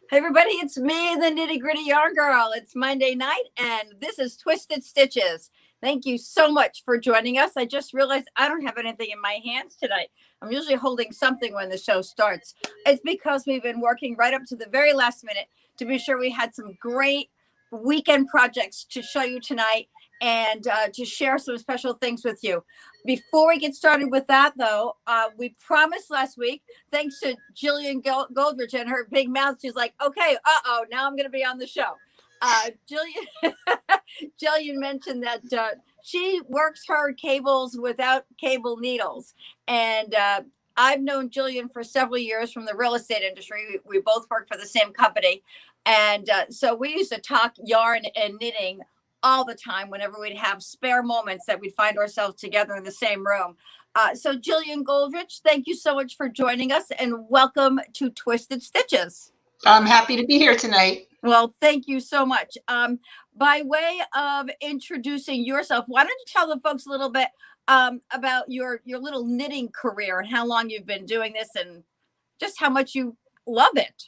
Hey everybody, it's me, the Nitty Gritty Yarn Girl. It's Monday night and this is Twisted Stitches. Thank you so much for joining us. I just realized I don't have anything in my hands tonight. I'm usually holding something when the show starts. It's because we've been working right up to the very last minute to be sure we had some great weekend projects to show you tonight and to share some special things with you. Before we get started with that, though, we promised last week, thanks to Jillian Goldrich and her big mouth, she's like, okay, now I'm going to be on the show. Jillian mentioned that she works her cables without cable needles. And I've known Jillian for several years from the real estate industry. We both work for the same company. And so we used to talk yarn and knitting all the time whenever we'd have spare moments that we'd find ourselves together in the same room. So Jillian Goldrich, thank you so much for joining us and welcome to Twisted Stitches. I'm happy to be here tonight. Well, thank you so much. By way of introducing yourself, why don't you tell the folks a little bit about your little knitting career and how long you've been doing this and just how much you love it.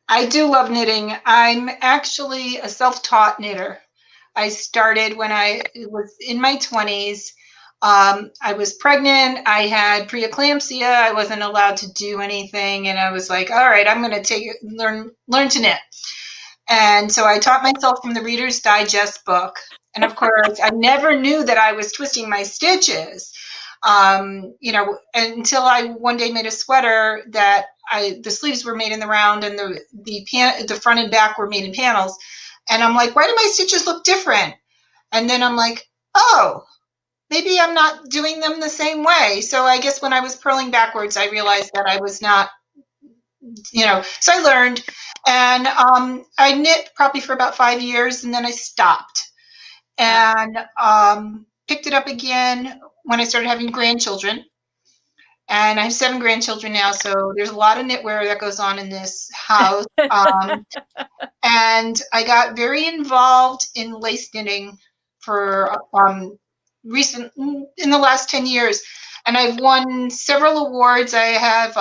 I do love knitting. I'm actually a self-taught knitter. I started when I was in my 20s. I was pregnant. I had preeclampsia. I wasn't allowed to do anything. And I was like, all right, I'm going to learn to knit. And so I taught myself from the Reader's Digest book. And of course, I never knew that I was twisting my stitches, until I one day made a sweater that the sleeves were made in the round and the front and back were made in panels. And I'm like, why do my stitches look different? And then I'm like, oh, maybe I'm not doing them the same way. So I guess when I was purling backwards, I realized that I was not, so I learned. And I knit probably for about 5 years, and then I stopped. And picked it up again when I started having grandchildren. And I have 7 grandchildren now, so there's a lot of knitwear that goes on in this house. And I got very involved in lace knitting for in the last 10 years. And I've won several awards. I have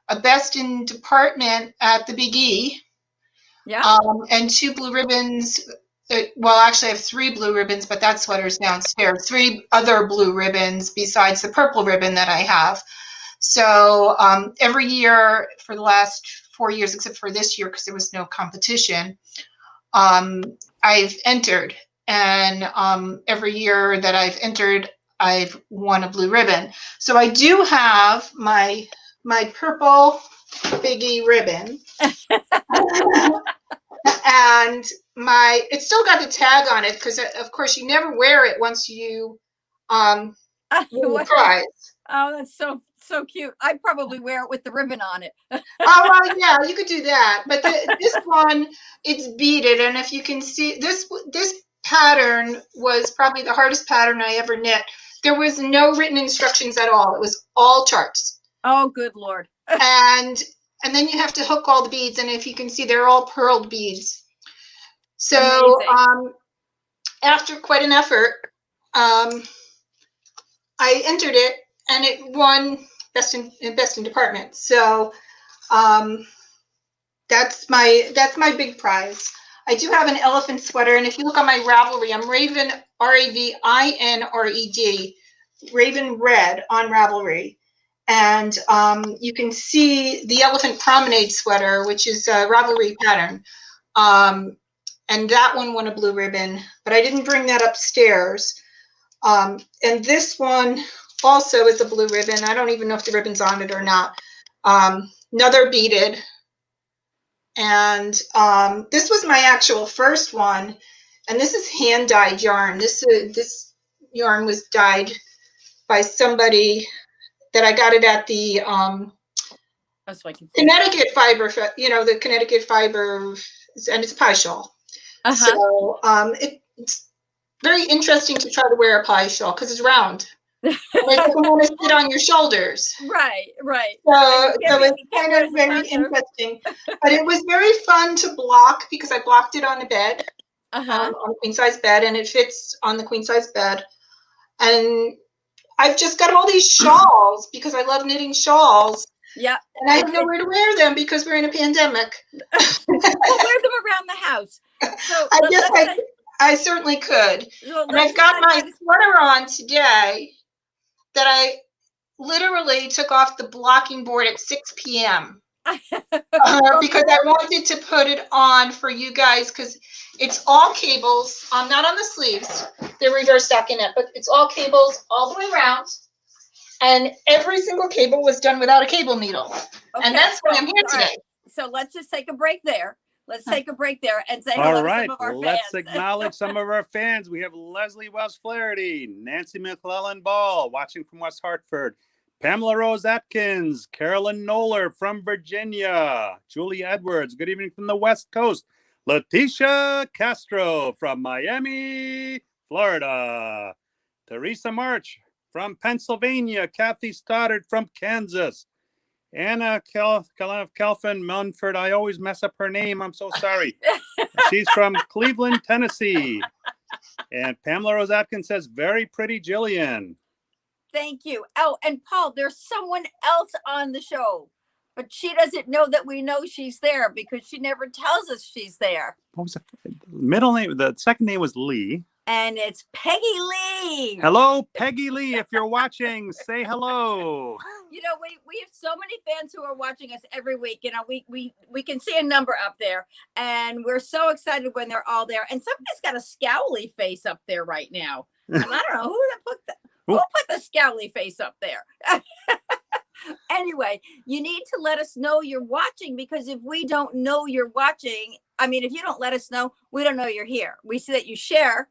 a best in department at the Big E. Yeah. And 2 blue ribbons. Well, actually, I have 3 blue ribbons, but that sweater's downstairs. 3 other blue ribbons besides the purple ribbon that I have. So every year for the last 4 years, except for this year because there was no competition, I've entered. And every year that I've entered, I've won a blue ribbon. So I do have my purple Big E ribbon. And it's still got the tag on it because, of course, you never wear it once you win the prize. Oh, that's so cute. I'd probably wear it with the ribbon on it. Oh, well, yeah, you could do that. But this one, it's beaded. And if you can see, this pattern was probably the hardest pattern I ever knit. There was no written instructions at all. It was all charts. Oh, good Lord. And then you have to hook all the beads. And if you can see, they're all purled beads. So after quite an effort, I entered it, and it won best in department. So that's my big prize. I do have an elephant sweater, and if you look on my Ravelry, I'm Raven, RAVINRED, Raven Red on Ravelry. And you can see the Elephant Promenade sweater, which is a Ravelry pattern. And that one won a blue ribbon, but I didn't bring that upstairs. And this one also is a blue ribbon. I don't even know if the ribbon's on it or not. Another beaded. And this was my actual first one. And this is hand-dyed yarn. This yarn was dyed by somebody that I got it at the Connecticut Fiber, the Connecticut Fiber, and it's a pie shawl. So it's very interesting to try to wear a pie shawl because it's round. It doesn't want to sit on your shoulders. Right. So it's kind of very interesting. But it was very fun to block because I blocked it on the bed, on a queen size bed, and it fits on the queen size bed. And I've just got all these shawls because I love knitting shawls. Yeah. And I have nowhere to wear them because we're in a pandemic. We'll wear them around the house. So I guess let's say, I certainly could. well, And let's I've got decide my by the sweater on today that I literally took off the blocking board at 6 p.m. Because I wanted to put it on for you guys because it's all cables. Not on the sleeves. They're reverse stockinette, but it's all cables all the way around. And every single cable was done without a cable needle. Okay, And that's why I'm here all right. today. So let's just take a break there. Let's take a break there and say hello All to right, some of our let's fans. acknowledge some of our fans. We have Leslie Wells Flaherty, Nancy McClellan Ball, watching from West Hartford, Pamela Rose Atkins, Carolyn Noller from Virginia, Julie Edwards, good evening from the West Coast, Leticia Castro from Miami, Florida, Teresa March from Pennsylvania, Kathy Stoddard from Kansas, Anna Kelfin Munford. I always mess up her name. I'm so sorry. She's from Cleveland, Tennessee. And Pamela Rose Atkins says, very pretty Jillian. Thank you. Oh, and Paul, there's someone else on the show, but she doesn't know that we know she's there because she never tells us she's there. What was the middle name? The second name was Lee. And it's Peggy Lee. Hello, Peggy Lee. If you're watching, say hello. You know, we have so many fans who are watching us every week. You know, we can see a number up there, and we're so excited when they're all there. And somebody's got a scowly face up there right now. And I don't know who put the scowly face up there. Anyway, you need to let us know you're watching, because if we don't know you're watching, I mean, if you don't let us know, we don't know you're here. We see that you share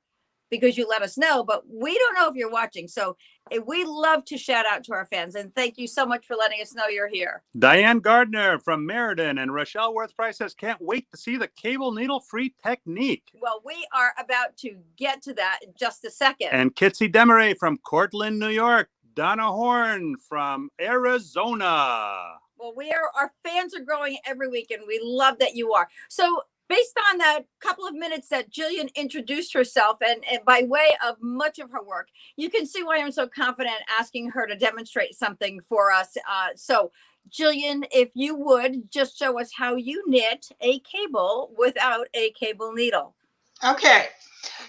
because you let us know, but we don't know if you're watching. So we love to shout out to our fans, and thank you so much for letting us know you're here. Diane Gardner from Meriden and Rochelle Worth Price says, can't wait to see the cable needle free technique. Well, we are about to get to that in just a second. And Kitsy Demaray from Cortland, New York. Donna Horn from Arizona. Well, our fans are growing every week, and we love that you are. So based on that couple of minutes that Jillian introduced herself, and by way of much of her work, you can see why I'm so confident asking her to demonstrate something for us. So Jillian, if you would just show us how you knit a cable without a cable needle. Okay,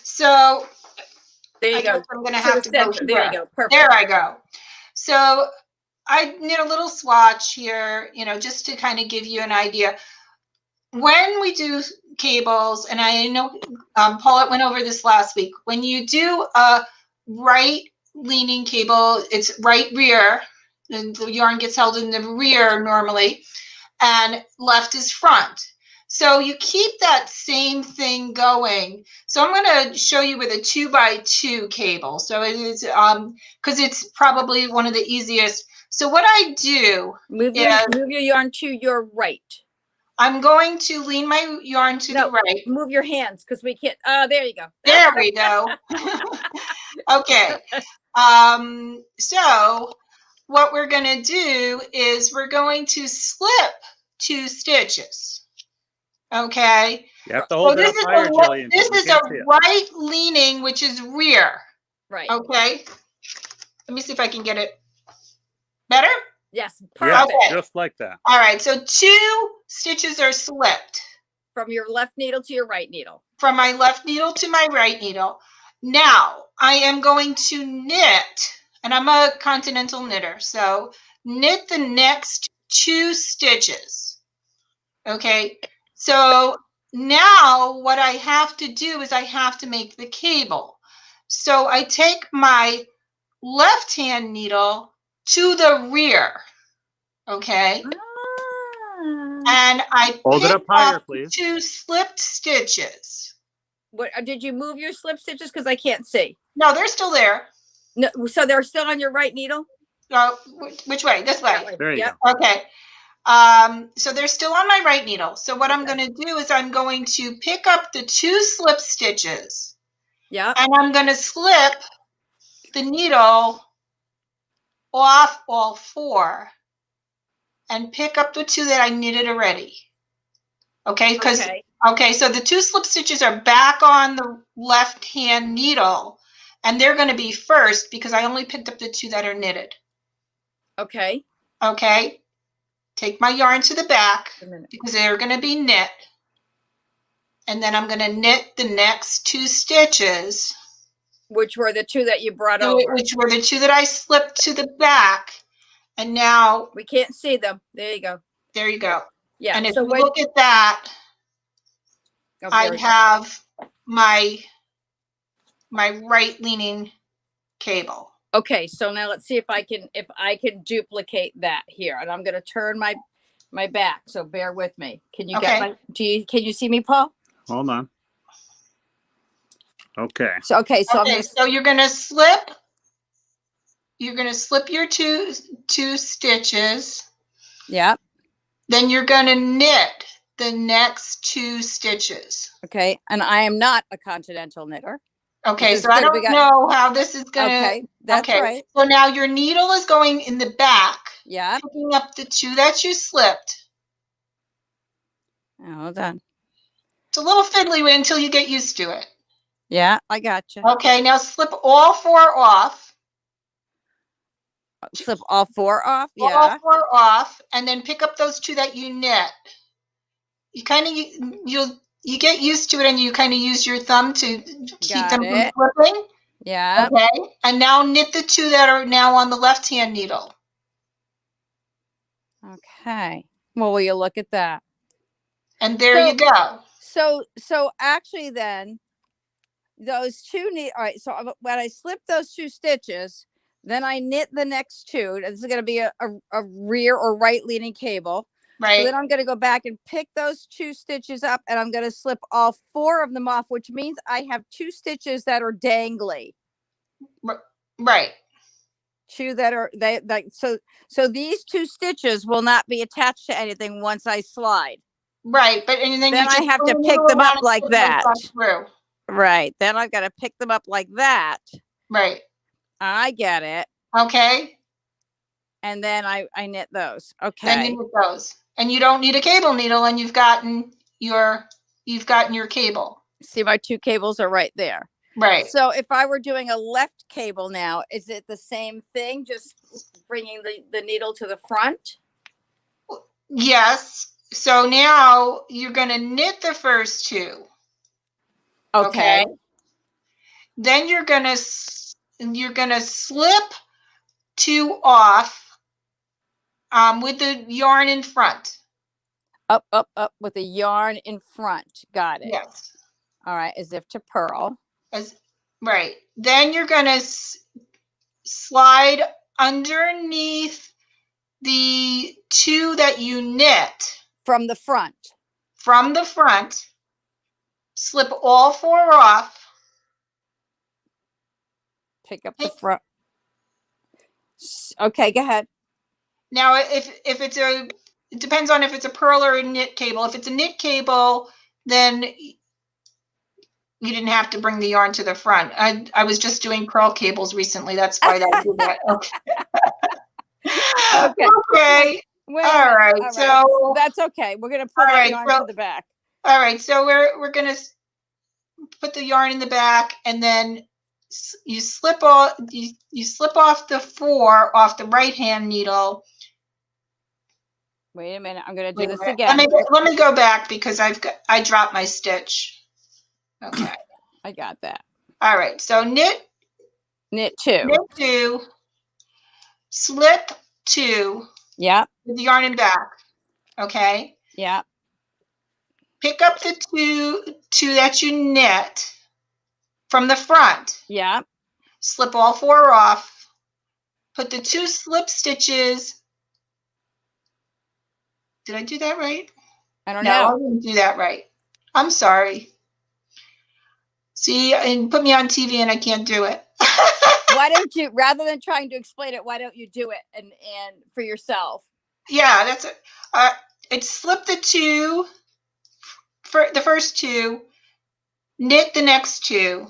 so there you go. I'm going to have to go here. There you go. Perfect. There I go. So I knit a little swatch here, you know, just to kind of give you an idea. When we do cables, and I know Paulette went over this last week, when you do a right leaning cable, it's right rear, and the yarn gets held in the rear normally, and left is front. So you keep that same thing going. So I'm going to show you with a 2x2 cable. So it is, because it's probably one of the easiest. So what I do move your yarn to your right. I'm going to lean my yarn to the right. Move your hands, because we can't. There you go. There we go. Okay. So what we're going to do is we're going to slip 2 stitches. Okay. You have to hold it up higher, Jillian. This is a right leaning, which is rear. Right. Okay. Let me see if I can get it better. Yes. Perfect. Yeah, just like that. All right. So 2 stitches are slipped. From your left needle to your right needle. From my left needle to my right needle. Now I am going to knit, and I'm a continental knitter. So knit the next 2 stitches. Okay. So now what I have to do is I have to make the cable. So I take my left hand needle to the rear. Okay. And I hold it up higher, please. 2 slipped stitches. What did you move your slip stitches? Because I can't see. No, they're still there. No, so they're still on your right needle? Which way? This way. There you go. Okay. So they're still on my right needle. So what I'm going to do is I'm going to pick up the 2 slip stitches. Yeah. And I'm going to slip the needle off all 4 and pick up the 2 that I knitted already. Okay, so the 2 slip stitches are back on the left hand needle, and they're going to be first because I only picked up the 2 that are knitted. Okay. Okay. take my yarn to the back A minute. because they're going to be knit. And then I'm going to knit the next 2 stitches, Which were the 2 that you brought over. which were the 2 that I slipped to the back. And now, We can't see them. There you go. there you go. Yeah. And if So you when look at that, oh, I there we go. have my right leaning cable. Okay, so now let's see if I can duplicate that here, and I'm going to turn my back. So bear with me. Can you Okay. can you see me, Paul? Hold on. Okay. So okay, so Okay, so you're going to slip. You're going to slip your two stitches. Yeah. Then you're going to knit the next 2 stitches. Okay, and I am not a continental knitter. Okay, This is so I good. We don't got- know how this is going to. Okay, that's Okay, right. so now your needle is going in the back, Yeah. picking up the 2 that you slipped. Hold on. It's a little fiddly until you get used to it. Yeah, I got you. Okay, now slip all 4 off. Slip all 4 off. All Yeah. 4 off, and then pick up those 2 that you knit. You kind of you get used to it, and you kind of use your thumb to keep them from slipping. Yeah. Okay, and now knit the 2 that are now on the left-hand needle. Okay. Well, will you look at that? And there you go. So actually then those 2 all right, so when I slip those 2 stitches, then I knit the next 2. This is going to be a rear or right leaning cable. Right. So then I'm going to go back and pick those 2 stitches up, and I'm going to slip all 4 of them off, which means I have 2 stitches that are dangly. Right. 2 that are so these 2 stitches will not be attached to anything once I slide. Right, but and then you I just have to bring pick it them up around and like slip them that. back through. Right. Then I've got to pick them up like that. Right. I get it. Okay. And then I knit those. Then Okay. you knit those. And you don't need a cable needle, and you've gotten your cable. See, my 2 cables are right there. Right. So if I were doing a left cable now, is it the same thing? Just bringing the needle to the front? Yes. So now you're going to knit the first 2. Okay. Then you're going to slip 2 off with the yarn in front. Up with the yarn in front. Got it. Yes. All right. As if to purl. Right. Then you're going to slide underneath the 2 that you knit From the front. Slip all 4 off. Pick up the front. Okay, go ahead. Now, if it's it depends on if it's a purl or a knit cable. If it's a knit cable, then you didn't have to bring the yarn to the front. I was just doing purl cables recently. That's why I did that. Okay. Okay. All right. So that's okay. We're gonna put that yarn to the back. All right. So we're gonna put the yarn in the back, and then you slip off the 4 off the right hand needle. Wait a minute. I'm gonna do this again. Let me go back because I dropped my stitch. Okay. I got that. All right. So knit 2. Knit 2. Slip 2. Yep. With the yarn in back. Okay. Yep. Pick up the 2 that you knit from the front. Yep. Slip all 4 off. Put the 2 slip stitches. Did I do that right? I don't know. No, I didn't do that right. I'm sorry. See, and put me on TV and I can't do it. Why don't you, rather than trying to explain it, why don't you do it and for yourself? Yeah, that's it. It's slip the 2 for the first 2, knit the next 2.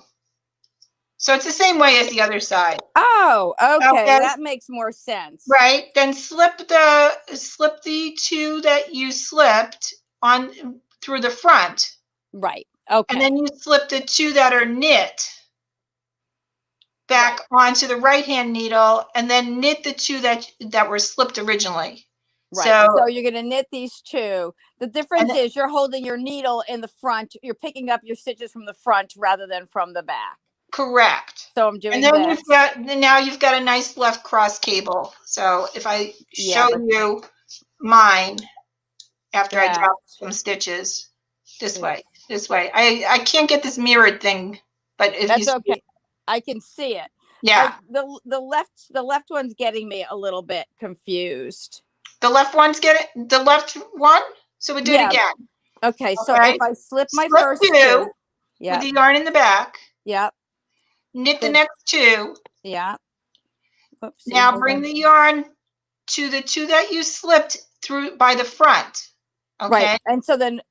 So it's the same way as the other side. Oh, okay. That makes more sense. Right. Then slip the 2 that you slipped on through the front. Right. Okay. And then you slip the 2 that are knit back onto the right hand needle, and then knit the 2 that were slipped originally. Right. So So, you're going to knit these two. The and difference is you're holding your needle in the front. You're picking up your stitches from the front rather than from the back. correct. So I'm And doing then this. now you've got a nice left cross cable. So if I Yeah, show but you mine after I that drop some stitches this is, way, this way. I can't get this mirrored thing, but if you that's see okay. it, I can see it. yeah. The left one's getting me a little bit confused. The left one's the left one. So we do it Yeah. again. Okay. So Okay. if I slip my Slip first two two, with yeah, the yarn in the back. yeah, Knit the then next two. yeah. Oopsie, Now hold bring on. the yarn to the two that you slipped through by the front. Right. Okay. And so then,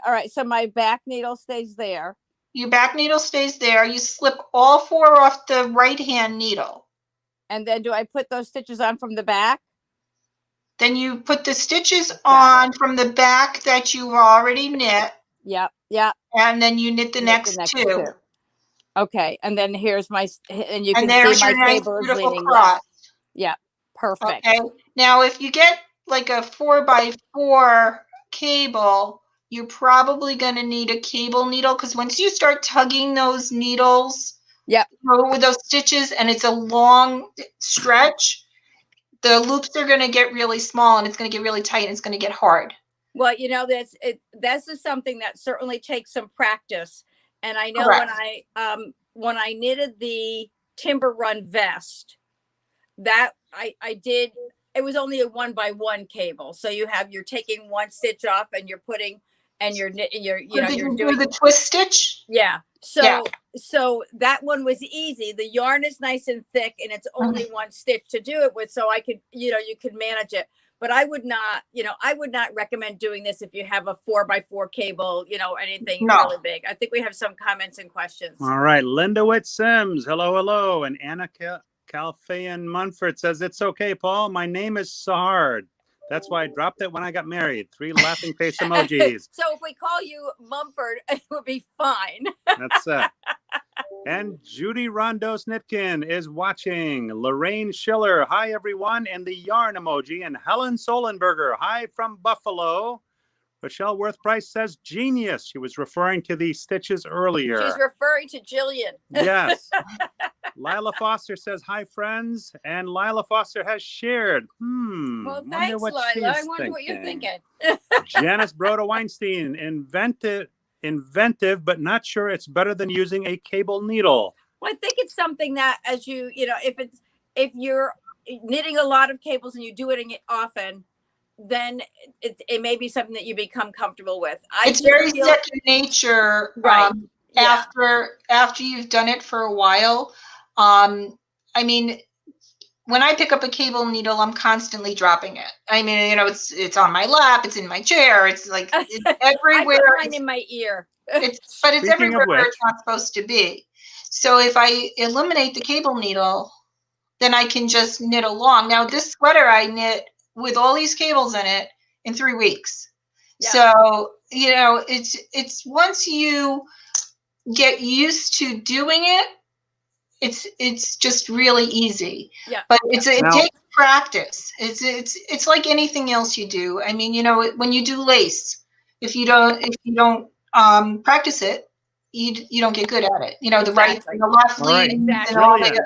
all right. So my back needle stays there. Your back needle stays there. You slip all four off the right hand needle. And then do I put those stitches on from the back? Then you put the stitches Got on it. from the back that you already knit, Yep. Yep. and then you knit the Knit the next next two. two. Okay. And then here's my, and you And can see there's my your nice, cable is beautiful leaning cross. left. Yeah. Perfect. Okay. Now, if you get like a 4x4 cable, you're probably going to need a cable needle because once you start tugging those needles Yep. with those stitches and it's a long stretch, the loops are going to get really small and it's going to get really tight and it's going to get hard. Well, you know, this is something that certainly takes some practice. And I know Correct. when I knitted the Timber Run vest, that I did, it was only a 1x1 cable. So you're taking one stitch off and you're putting, and you're knitting, So did you're you do doing the twist stitch? yeah. Yeah. So that one was easy. The yarn is nice and thick and it's only one stitch to do it with. So I could, you could manage it. But I would not recommend doing this if you have a 4x4 cable, anything No. really big. I think we have some comments and questions. All right. Linda Witt Sims. Hello, hello. And Anna Calfayan Munford says, it's okay, Paul. My name is Sahard. That's why I dropped it when I got married. 3 laughing face emojis. So if we call you Mumford, it would be fine. That's it. And Judy Rondos Nitkin is watching. Lorraine Schiller, hi everyone, and the yarn emoji. And Helen Solenberger, hi from Buffalo. Rochelle Worth Price says genius. She was referring to the stitches earlier. She's referring to Jillian. Yes. Lila Foster says hi friends, and Lila Foster has shared. Well, thanks, Lila. I wonder what you're thinking. Janice Broda Weinstein, inventive, but not sure it's better than using a cable needle. Well, I think it's something that as if you're knitting a lot of cables and you're doing it often, then it may be something that you become comfortable with. It's very second nature. Right. Yeah. After you've done it for a while. I mean, when I pick up a cable needle, I'm constantly dropping it. I mean, it's on my lap, it's in my chair, it's like it's everywhere. I put mine in my ear. But it's everywhere where it's not supposed to be. So if I eliminate the cable needle, then I can just knit along. Now this sweater I knit with all these cables in it in 3 weeks. Yeah. So, it's once you get used to doing it, it's just really easy. Yeah. But it takes practice. It's like anything else you do. I mean, when you do lace, if you don't practice it, you don't get good at it. The right and the left lead and all that,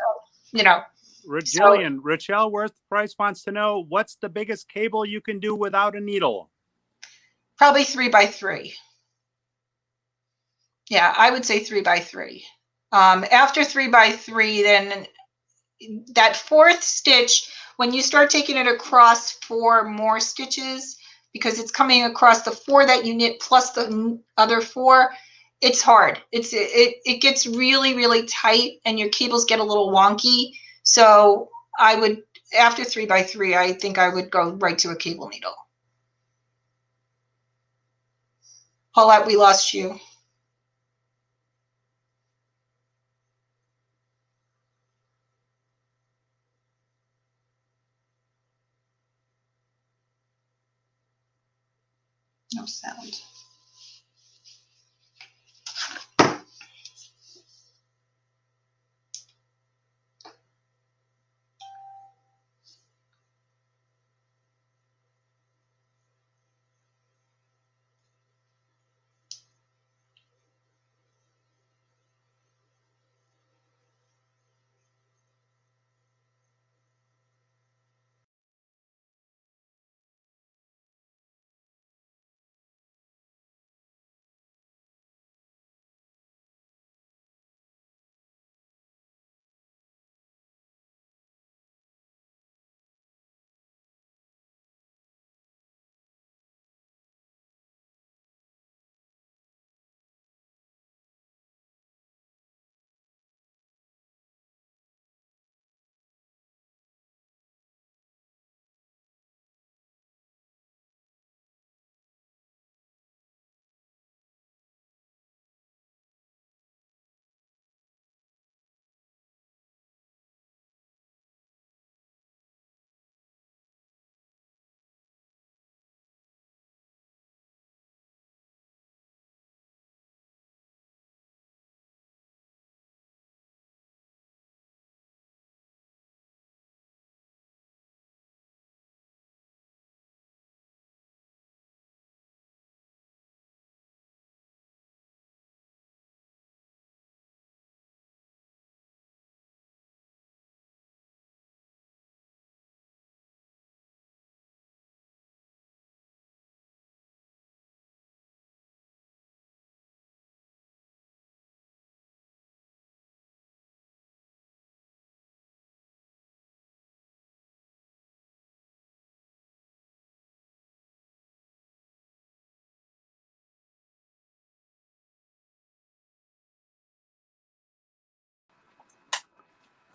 Jillian, Rochelle Worth Price wants to know, what's the biggest cable you can do without a needle? Probably 3x3. Yeah, I would say 3x3. After 3x3, then that 4th stitch, when you start taking it across 4 more stitches, because it's coming across the 4 that you knit plus the other 4, it's hard. It gets really, really tight and your cables get a little wonky. So after 3x3, I think I would go right to a cable needle. Paulette, we lost you. No sound.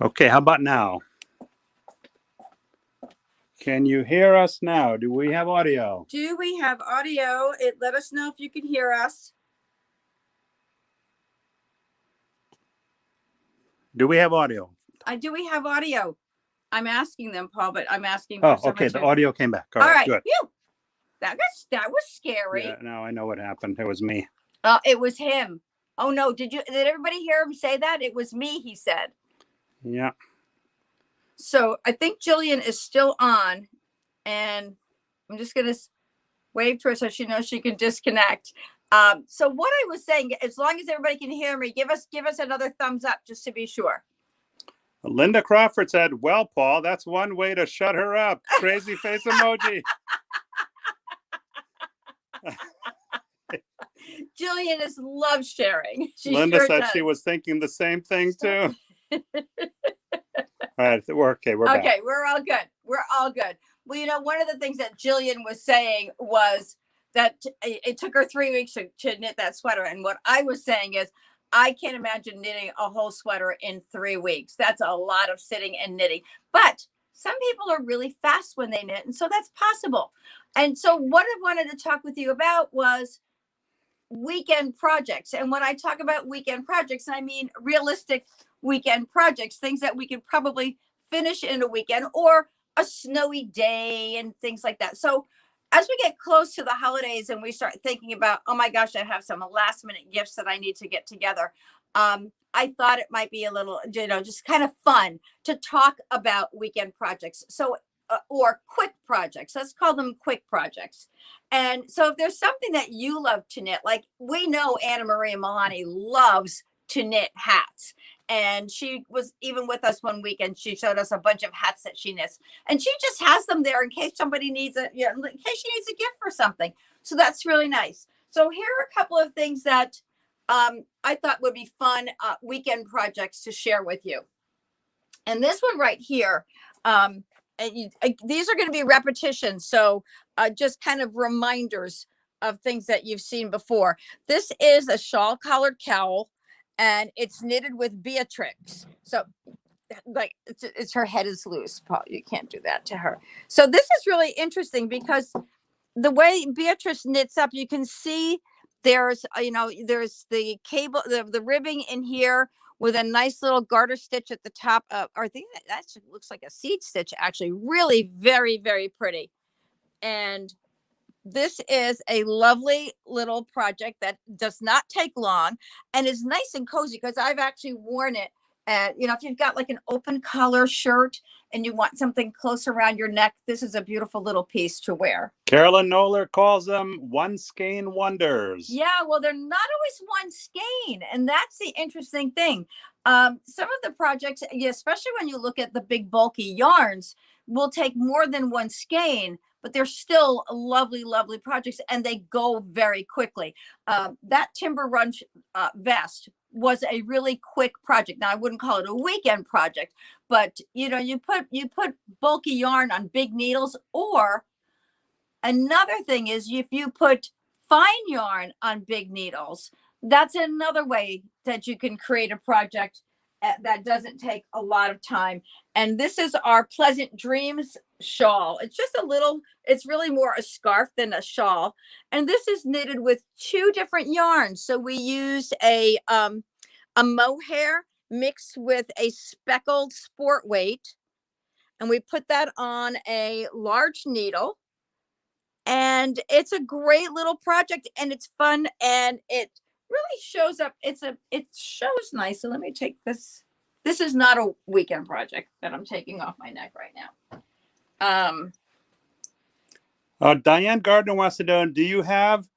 Okay, how about now? Can you hear us now? Do we have audio? Do we have audio? Let us know if you can hear us. Do we have audio? Do we have audio? I'm asking them, Paul, but I'm asking for Oh, someone okay. to... The audio came back. All right. Good. Phew. That was scary. Yeah, now I know what happened. It was me. It was him. Oh no, did everybody hear him say that? It was me, he said. Yeah. So I think Jillian is still on, and I'm just gonna wave to her so she knows she can disconnect. So what I was saying, as long as everybody can hear me, give us another thumbs up just to be sure. Linda Crawford said, well, Paul, that's one way to shut her up. Crazy face emoji. Jillian loves sharing. Linda sure said does. she was thinking the same thing too. All right, we're okay. We're back. Okay, we're all good. We're all good. Well, you know, one of the things that Jillian was saying was that it took her 3 weeks to knit that sweater. And what I was saying is, I can't imagine knitting a whole sweater in 3 weeks. That's a lot of sitting and knitting. But some people are really fast when they knit, and so that's possible. And so what I wanted to talk with you about was weekend projects. And when I talk about weekend projects, I mean realistic weekend projects, things that we could probably finish in a weekend or a snowy day and things like that. So as we get close to the holidays and we start thinking about, oh my gosh, I have some last minute gifts that I need to get together. I thought it might be a little, just kind of fun to talk about weekend projects. So, or quick projects, let's call them quick projects. And so if there's something that you love to knit, like we know Anna Maria Milani loves to knit hats. And she was even with us one week and she showed us a bunch of hats that she knits. And she just has them there in case somebody needs in case she needs a gift for something. So that's really nice. So here are a couple of things that I thought would be fun weekend projects to share with you. And this one right here, these are going to be repetitions. So just kind of reminders of things that you've seen before. This is a shawl collared cowl, and it's knitted with Beatrix. So like it's her head is loose, Paul. You can't do that to her. So this is really interesting because the way Beatrice knits up, you can see there's there's the cable, the ribbing in here with a nice little garter stitch at the top of, or I think that actually looks like a seed stitch, actually. Really very, very pretty. And this is a lovely little project that does not take long and is nice and cozy because I've actually worn it. And, if you've got like an open collar shirt and you want something close around your neck, this is a beautiful little piece to wear. Carolyn Noller calls them one skein wonders. Yeah, well, they're not always one skein. And that's the interesting thing. Some of the projects, especially when you look at the big bulky yarns, will take more than one skein, but they're still lovely, lovely projects, and they go very quickly. That Timber Run vest was a really quick project. Now, I wouldn't call it a weekend project, but you put bulky yarn on big needles, or another thing is if you put fine yarn on big needles, that's another way that you can create a project that doesn't take a lot of time. And this is our Pleasant Dreams shawl. It's just it's really more a scarf than a shawl. And this is knitted with 2 different yarns. So we used a mohair mixed with a speckled sport weight. And we put that on a large needle. And it's a great little project, and it's fun, and it really shows up. It shows nice. So let me take this. This is not a weekend project that I'm taking off my neck right now. Diane Gardner wants to know, do you have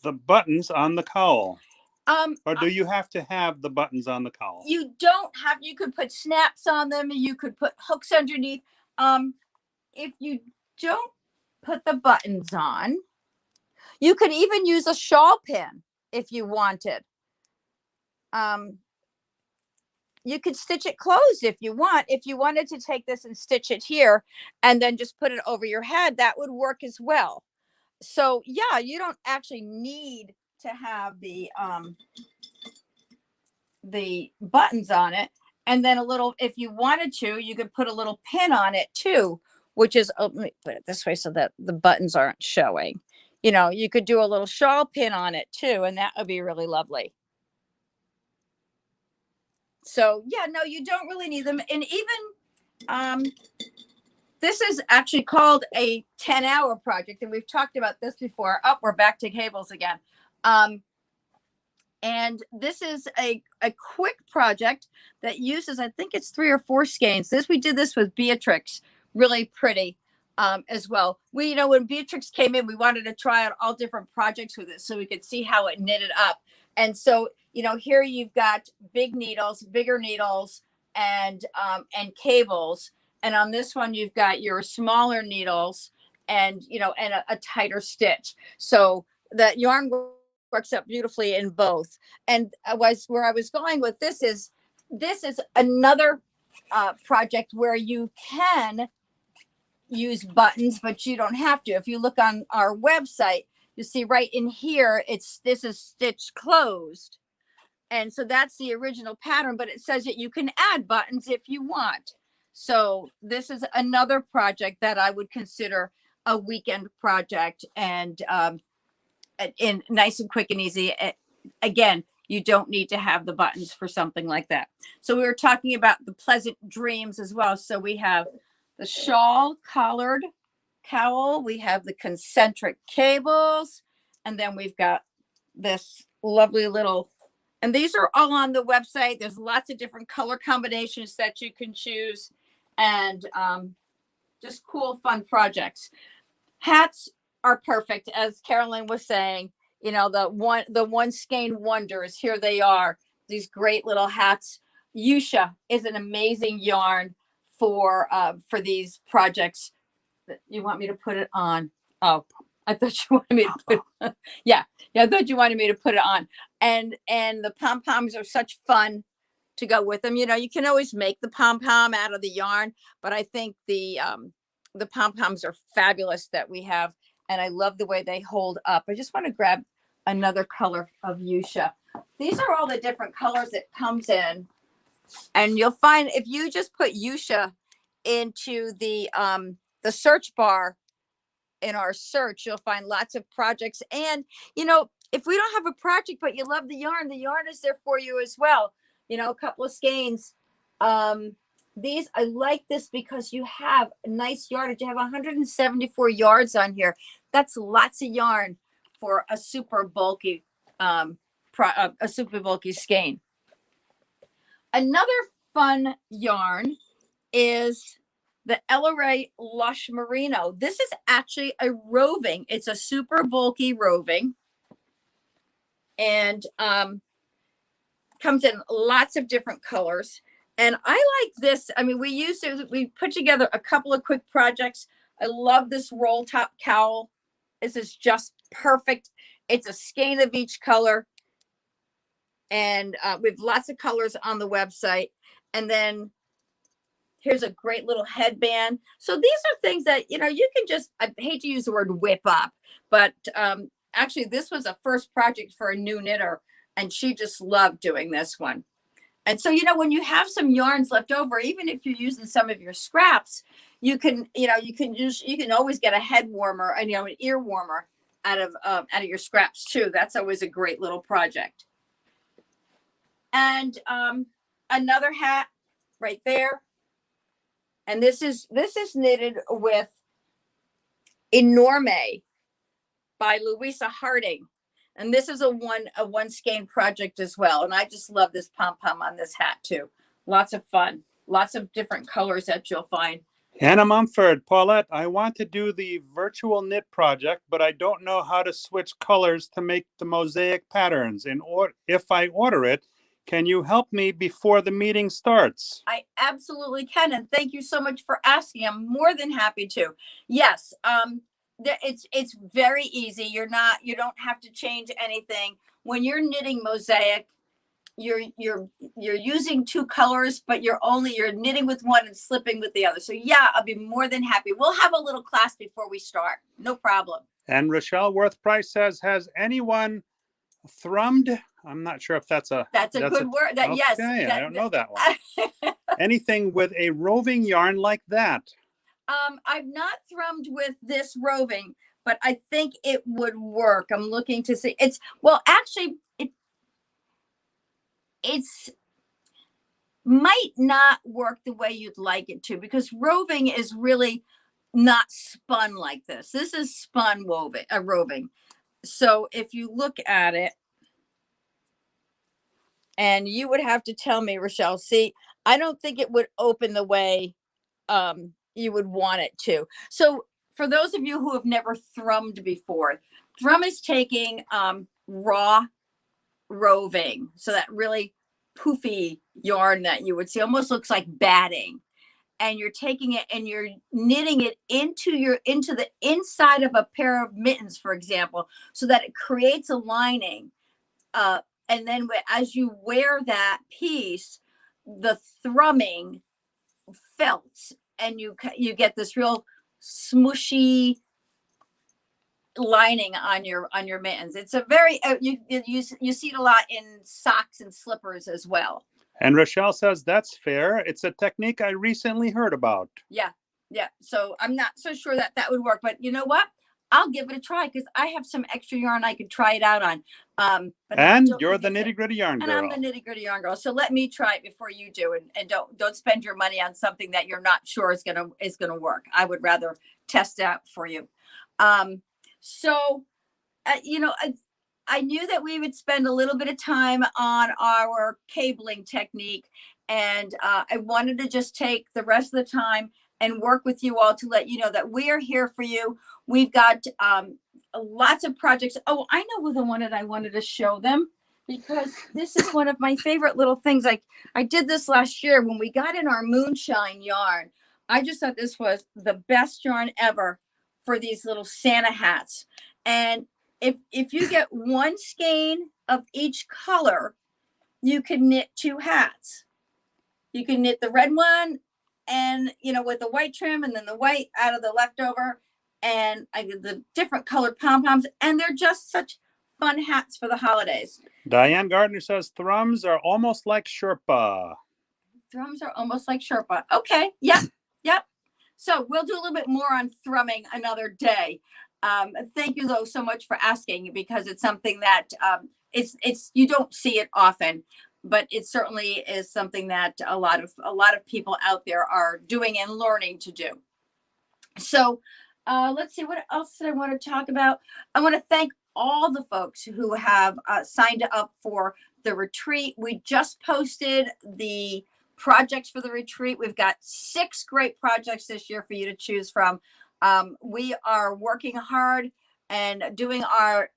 the buttons on the cowl? Or do you have to have the buttons on the cowl? You don't have, you could put snaps on them. You could put hooks underneath. If you don't put the buttons on, you could even use a shawl pin if you wanted. You could stitch it closed if you want. If you wanted to take this and stitch it here and then just put it over your head, that would work as well. So yeah, you don't actually need to have the buttons on it. And then a little, if you wanted to, you could put a little pin on it too, which is, oh, let me put it this way so that the buttons aren't showing. You know, you could do a little shawl pin on it too, and that would be really lovely. So yeah, no, you don't really need them. And even, this is actually called a 10-hour project, and we've talked about this before. Oh, we're back to cables again. And this is a quick project that uses, I think it's 3 or 4 skeins. We did this with Beatrix, really pretty as well. You know, when Beatrix came in, we wanted to try out all different projects with it so we could see how it knitted up. And so, you know, here you've got big needles, bigger needles, and cables. And on this one, you've got your smaller needles and, you know, and a tighter stitch. So that yarn works out beautifully in both. And where I was going with this is another project where you can use buttons, but you don't have to. If you look on our website, you see right in here, this is stitched closed. And so that's the original pattern, but it says that you can add buttons if you want. So this is another project that I would consider a weekend project, and in nice and quick and easy. Again, you don't need to have the buttons for something like that. So we were talking about the pleasant dreams as well. So we have the shawl collared cowl, we have the concentric cables, and then we've got this lovely little, and these are all on the website. There's lots of different color combinations that you can choose, and just cool, fun projects. Hats are perfect, as Carolyn was saying. You know, the one skein wonders, here they are, these great little hats. Fuchsia is an amazing yarn for these projects. You want me to put it on? Oh, I thought you wanted me to put it, yeah, I thought you wanted me to put it on. And the pom-poms are such fun to go with them. You know, you can always make the pom-pom out of the yarn, but I think the pom-poms are fabulous that we have, and I love the way they hold up. I just want to grab another color of fuchsia. These are all the different colors it comes in, and you'll find if you just put fuchsia into the search bar in our search, you'll find lots of projects. And you know, if we don't have a project but you love the yarn is there for you as well. You know, a couple of skeins. These, I like this because you have a nice yardage. You have 174 yards on here. That's lots of yarn for a super bulky skein. Another fun yarn is the Ella Ray Lush Merino. This is actually a roving. It's a super bulky roving, and comes in lots of different colors. And I like this. I mean, we put together a couple of quick projects. I love this roll top cowl. This is just perfect. It's a skein of each color. And we have lots of colors on the website. And then here's a great little headband. So these are things that, you know, you can just, I hate to use the word whip up, but actually this was a first project for a new knitter, and she just loved doing this one. And so, you know, when you have some yarns left over, even if you're using some of your scraps, you can, you know, you can always get a head warmer and, you know, an ear warmer out of your scraps too. That's always a great little project. And another hat right there. And this is knitted with Enorme by Louisa Harding. And this is a one skein project as well. And I just love this pom-pom on this hat too. Lots of fun. Lots of different colors that you'll find. Hannah Mumford, Paulette, I want to do the virtual knit project, but I don't know how to switch colors to make the mosaic patterns. If I order it, can you help me before the meeting starts? I absolutely can. And thank you so much for asking. I'm more than happy to. Yes. It's very easy. You don't have to change anything. When you're knitting mosaic, you're using 2 colors, but you're knitting with one and slipping with the other. So yeah, I'll be more than happy. We'll have a little class before we start. No problem. And Rochelle Worth Price says, has anyone Thrummed? I'm not sure if that's a good word. That, okay, yes. I don't know that one. Anything with a roving yarn like that? I've not thrummed with this roving, but I think it would work. I'm looking to see. Actually, it's might not work the way you'd like it to, because roving is really not spun like this. This is spun roving. So if you look at it, and you would have to tell me, Rochelle, see, I don't think it would open the way you would want it to. So for those of you who have never thrummed before, thrum is taking raw roving. So that really poofy yarn that you would see almost looks like batting. And you're taking it and you're knitting it into the inside of a pair of mittens, for example, so that it creates a lining. And then as you wear that piece, the thrumming felt, and you get this real smushy lining on your mittens. It's a very you see it a lot in socks and slippers as well. And Rochelle says that's fair. It's a technique I recently heard about. Yeah. So I'm not so sure that would work, but you know what? I'll give it a try, because I have some extra yarn I could try it out on. But and you're the Nitty Gritty Yarn Girl. And I'm the Nitty Gritty Yarn Girl. So let me try it before you do, and don't spend your money on something that you're not sure is gonna work. I would rather test it out for you. I knew that we would spend a little bit of time on our cabling technique, and I wanted to just take the rest of the time and work with you all to let you know that we are here for you. We've got lots of projects. Oh, I know the one that I wanted to show them, because this is one of my favorite little things. I did this last year when we got in our moonshine yarn. I just thought this was the best yarn ever for these little Santa hats. And if you get one skein of each color, you can knit 2 hats. You can knit the red one, and with the white trim, and then the white out of the leftover, and I did the different colored pom-poms, and they're just such fun hats for the holidays. Diane Gardner says thrums are almost like Sherpa. Thrums are almost like Sherpa. Okay. Yep. So we'll do a little bit more on thrumming another day. Thank you though so much for asking, because it's something that it's you don't see it often, but it certainly is something that a lot of people out there are doing and learning to do. So let's see, what else did I want to talk about? I want to thank all the folks who have signed up for the retreat. We just posted the projects for the retreat. We've got 6 great projects this year for you to choose from. We are working hard and doing our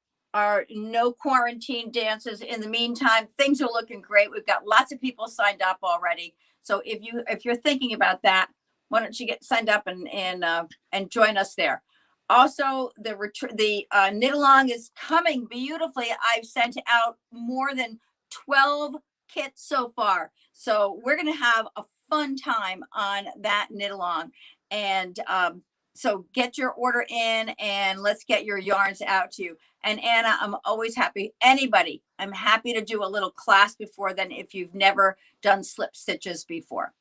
no quarantine dances. In the meantime, things are looking great. We've got lots of people signed up already. So if you're thinking about that, why don't you get signed up and join us there? Also, the knit along is coming beautifully. I've sent out more than 12 kits so far. So we're going to have a fun time on that knit along. And so get your order in, and let's get your yarns out to you. And Anna, I'm always happy. Anybody, I'm happy to do a little class before then if you've never done slip stitches before.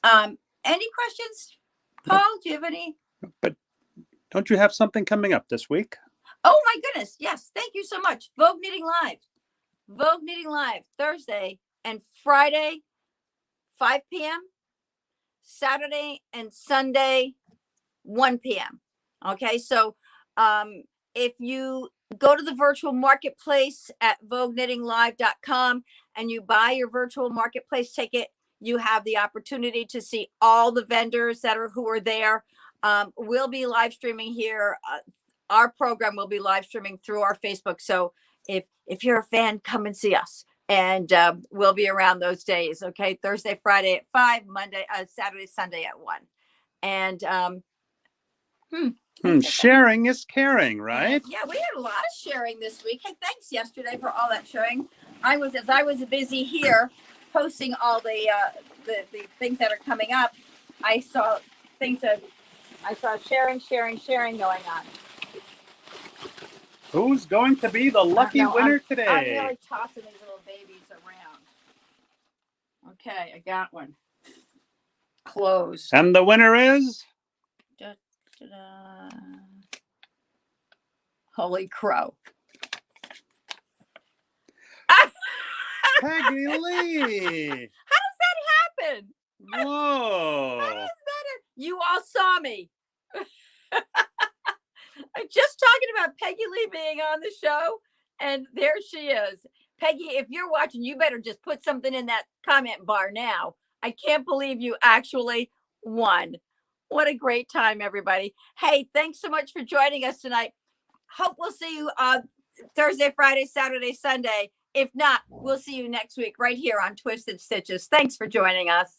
Any questions, Paul? Do you have any? But don't you have something coming up this week? Oh my goodness. Yes. Thank you so much. Vogue Knitting Live, Thursday and Friday, 5 p.m., Saturday and Sunday, 1 p.m. Okay. So if you go to the virtual marketplace at vogueknittinglive.com and you buy your virtual marketplace ticket, you have the opportunity to see all the vendors who are there. We'll be live streaming here. Our program will be live streaming through our Facebook. So if you're a fan, come and see us. And we'll be around those days. Okay. Thursday, Friday at 5, Saturday, Sunday at 1. And sharing is caring, right? Yeah, we had a lot of sharing this week. Hey, thanks yesterday for all that sharing. I was busy here posting all the things that are coming up. I saw sharing going on. Who's going to be the lucky No, winner I'm today? really tossing these little babies around. Okay, I got one. Closed. And the winner is Da-da-da. Holy crow. Peggy Lee. How does that happen? Whoa. How does that you all saw me. I'm just talking about Peggy Lee being on the show, and there she is. Peggy, if you're watching, you better just put something in that comment bar now. I can't believe you actually won. What a great time, everybody. Hey, thanks so much for joining us tonight. Hope we'll see you Thursday, Friday, Saturday, Sunday. If not, we'll see you next week right here on Twisted Stitches. Thanks for joining us.